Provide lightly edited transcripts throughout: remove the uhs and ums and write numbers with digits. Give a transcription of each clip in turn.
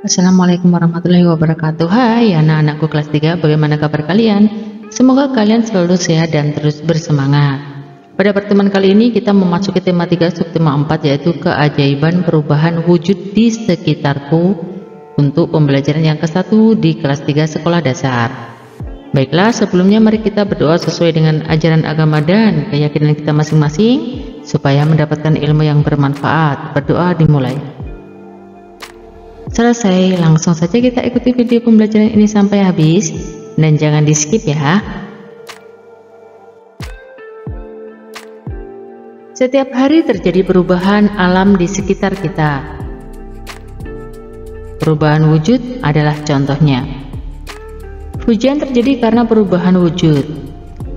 Assalamualaikum warahmatullahi wabarakatuh. Hai anak-anakku kelas 3, bagaimana kabar kalian? Semoga kalian selalu sehat dan terus bersemangat. Pada pertemuan kali ini kita memasuki tema 3 subtema 4, yaitu keajaiban perubahan wujud di sekitarku, untuk pembelajaran yang ke-1 di kelas 3 sekolah dasar. Baiklah, sebelumnya mari kita berdoa sesuai dengan ajaran agama dan keyakinan kita masing-masing supaya mendapatkan ilmu yang bermanfaat. Berdoa dimulai. Selesai, langsung saja kita ikuti video pembelajaran ini sampai habis dan jangan di skip ya. Setiap hari terjadi perubahan alam di sekitar kita. Perubahan wujud adalah contohnya. Hujan terjadi karena perubahan wujud.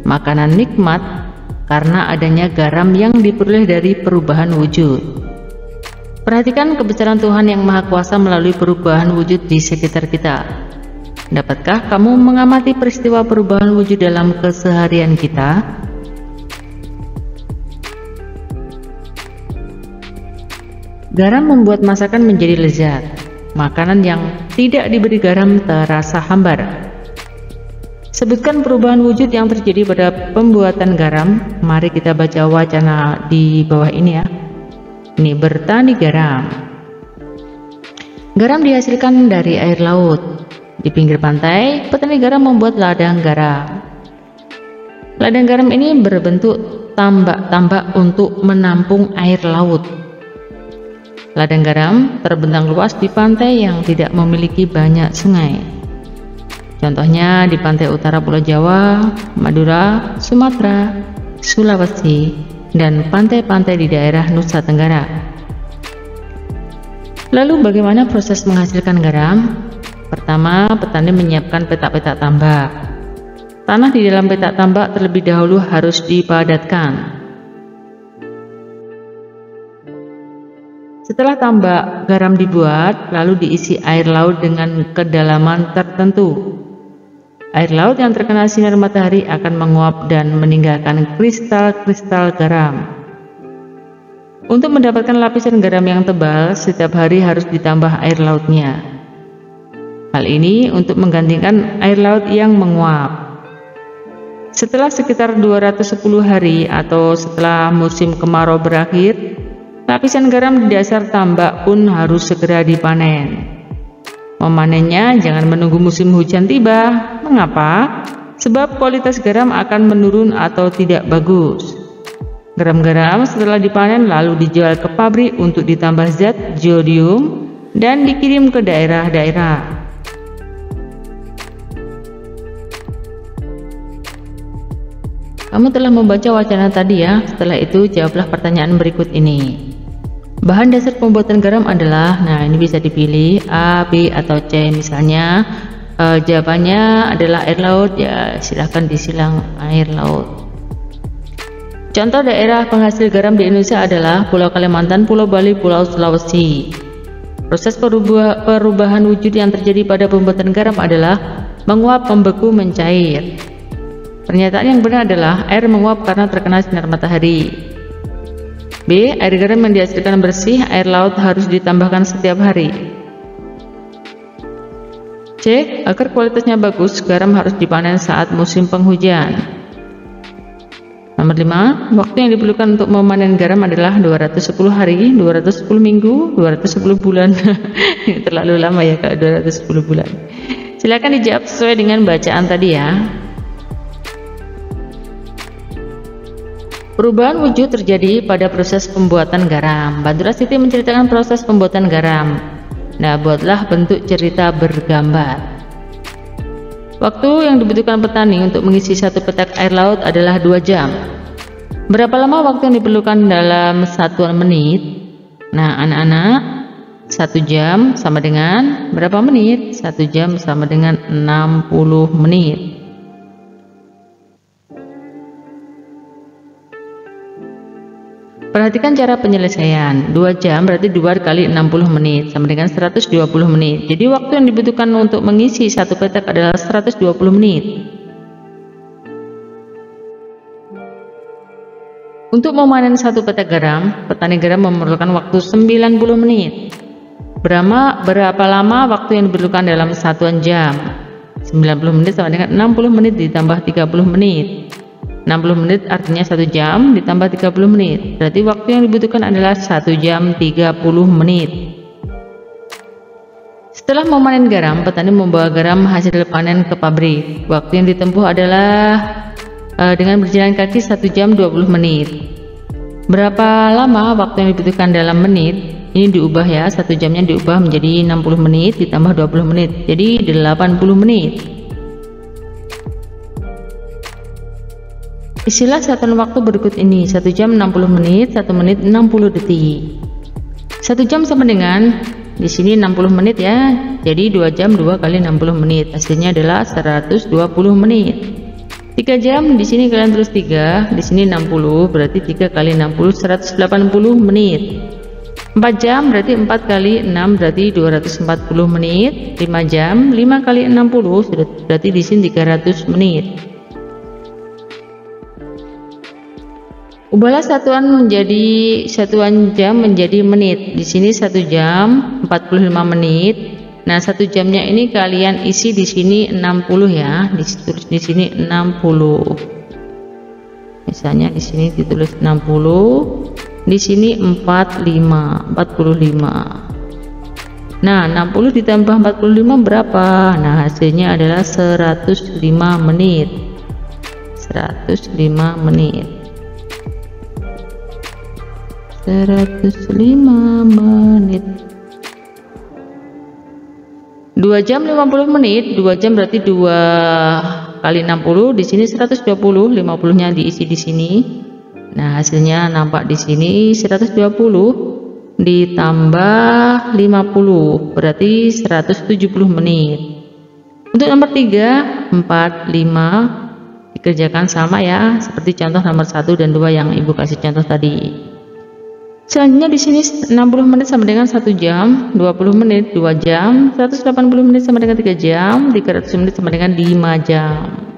Makanan nikmat karena adanya garam yang diperoleh dari perubahan wujud. Perhatikan kebesaran Tuhan yang Maha Kuasa melalui perubahan wujud di sekitar kita. Dapatkah kamu mengamati peristiwa perubahan wujud dalam keseharian kita? Garam membuat masakan menjadi lezat. Makanan yang tidak diberi garam terasa hambar. Sebutkan perubahan wujud yang terjadi pada pembuatan garam. Mari kita baca wacana di bawah ini ya. Ini bertani garam. Garam dihasilkan dari air laut. Di pinggir pantai, petani garam membuat ladang garam. Ladang garam ini berbentuk tambak-tambak untuk menampung air laut. Ladang garam terbentang luas di pantai yang tidak memiliki banyak sungai. Contohnya di pantai utara Pulau Jawa, Madura, Sumatera, Sulawesi, dan pantai-pantai di daerah Nusa Tenggara. Lalu bagaimana proses menghasilkan garam? Pertama, petani menyiapkan petak-petak tambak. Tanah di dalam petak tambak terlebih dahulu harus dipadatkan. Setelah tambak garam dibuat, lalu diisi air laut dengan kedalaman tertentu. Air laut yang terkena sinar matahari akan menguap dan meninggalkan kristal-kristal garam. Untuk mendapatkan lapisan garam yang tebal, setiap hari harus ditambah air lautnya. Hal ini untuk menggantikan air laut yang menguap. Setelah sekitar 210 hari atau setelah musim kemarau berakhir, lapisan garam di dasar tambak pun harus segera dipanen. Memanennya jangan menunggu musim hujan tiba. Mengapa? Sebab kualitas garam akan menurun atau tidak bagus. Garam-garam setelah dipanen lalu dijual ke pabrik untuk ditambah zat jodium dan dikirim ke daerah-daerah. Kamu telah membaca wacana tadi ya. Setelah itu jawablah pertanyaan berikut ini. Bahan dasar pembuatan garam adalah, nah ini bisa dipilih A, B, atau C. Misalnya jawabannya adalah air laut, ya silahkan disilang air laut. Contoh daerah penghasil garam di Indonesia adalah Pulau Kalimantan, Pulau Bali, Pulau Sulawesi. Proses perubahan wujud yang terjadi pada pembuatan garam adalah menguap, membeku, mencair. Pernyataan yang benar adalah air menguap karena terkena sinar matahari. B. Air garam yang dihasilkan bersih, air laut harus ditambahkan setiap hari. C. Agar kualitasnya bagus, garam harus dipanen saat musim penghujan. Nomor 5. Waktu yang diperlukan untuk memanen garam adalah 210 hari, 210 minggu, 210 bulan. Terlalu lama ya kalau 210 bulan. Silakan dijawab sesuai dengan bacaan tadi ya. Perubahan wujud terjadi pada proses pembuatan garam. Bantu Siti menceritakan proses pembuatan garam. Nah, buatlah bentuk cerita bergambar. Waktu yang dibutuhkan petani untuk mengisi satu petak air laut adalah 2 jam. Berapa lama waktu yang diperlukan dalam satuan menit? Nah, anak-anak, 1 jam sama dengan berapa menit? 1 jam sama dengan 60 menit. Perhatikan cara penyelesaian. 2 jam berarti 2 kali 60 menit sama dengan 120 menit. Jadi waktu yang dibutuhkan untuk mengisi satu petak adalah 120 menit. Untuk memanen satu petak garam, petani garam memerlukan waktu 90 menit. Berapa lama waktu yang diperlukan dalam satuan jam? 90 menit sama dengan 60 menit ditambah 30 menit. 60 menit artinya 1 jam ditambah 30 menit. Berarti waktu yang dibutuhkan adalah 1 jam 30 menit. Setelah memanen garam, petani membawa garam hasil panen ke pabrik. Waktu yang ditempuh adalah dengan berjalan kaki 1 jam 20 menit. Berapa lama waktu yang dibutuhkan dalam menit? Ini diubah ya, 1 jamnya diubah menjadi 60 menit ditambah 20 menit. Jadi 80 menit. Isilah satuan waktu berikut ini. 1 jam 60 menit, 1 menit 60 detik. 1 jam sama dengan di sini 60 menit ya. Jadi 2 jam 2 kali 60 menit. Hasilnya adalah 120 menit. 3 jam di sini kalian terus 3, di sini 60, berarti 3 kali 60 180 menit. 4 jam berarti 4 kali 6 berarti 240 menit. 5 jam 5 kali 60 sudah berarti di sini 300 menit. Ubahlah satuan jam menjadi menit. Di sini 1 jam 45 menit. Nah, 1 jamnya ini kalian isi di sini 60 ya. Ditulis di sini 60. Misalnya di sini ditulis 60. Di sini 45. Nah, 60 ditambah 45 berapa? Nah, hasilnya adalah 105 menit. 105 menit. 105 menit. 2 jam 50 menit. 2 jam berarti 2 kali 60. Di sini 120. 50-nya diisi di sini. Nah, hasilnya nampak di sini 120 ditambah 50 berarti 170 menit. Untuk nomor 3, 4, 5 dikerjakan sama ya, seperti contoh nomor 1 dan 2 yang Ibu kasih contoh tadi. Selanjutnya di sini 60 menit sama dengan 1 jam, 20 menit 2 jam, 180 menit sama dengan 3 jam, 300 menit sama dengan 5 jam.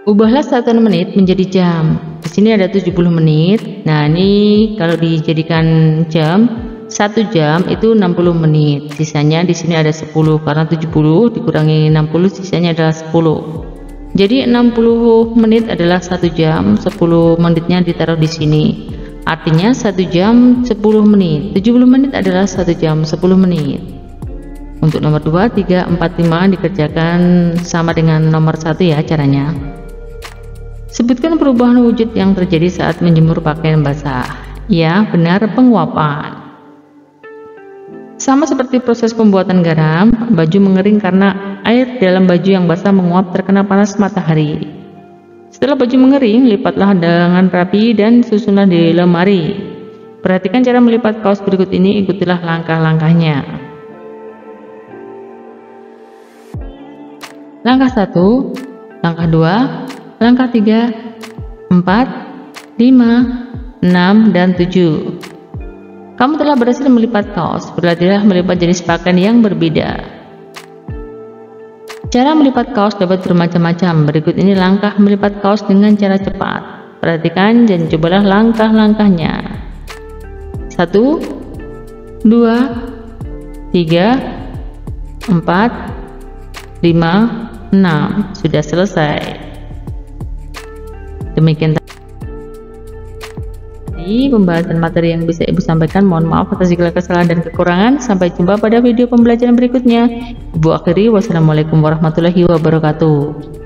Ubahlah satuan menit menjadi jam. Di sini ada 70 menit. Nah, ini kalau dijadikan jam, 1 jam itu 60 menit. Sisanya di sini ada 10 karena 70 dikurangi 60 sisanya adalah 10. Jadi 60 menit adalah 1 jam, 10 menitnya ditaruh di sini. Artinya 1 jam 10 menit. 70 menit adalah 1 jam 10 menit. Untuk nomor 2, 3, 4, 5 dikerjakan sama dengan nomor 1 ya caranya. Sebutkan perubahan wujud yang terjadi saat menjemur pakaian basah. Ya, benar, penguapan. Sama seperti proses pembuatan garam, baju mengering karena air dalam baju yang basah menguap terkena panas matahari. Setelah baju mengering, lipatlah dengan rapi dan susunlah di lemari. Perhatikan cara melipat kaos berikut ini, ikutilah langkah-langkahnya. Langkah 1, langkah 2, langkah 3, 4, 5, 6, dan 7. Kamu telah berhasil melipat kaos. Berlatihlah melipat jenis pakaian yang berbeda. Cara melipat kaos dapat bermacam-macam. Berikut ini langkah melipat kaos dengan cara cepat. Perhatikan dan cobalah langkah-langkahnya. 1, 2, 3, 4, 5, 6. Sudah selesai. Demikian tadi pembahasan materi yang bisa Ibu sampaikan. Mohon maaf atas segala kesalahan dan kekurangan. Sampai jumpa pada video pembelajaran berikutnya. Ibu akhiri, wassalamualaikum warahmatullahi wabarakatuh.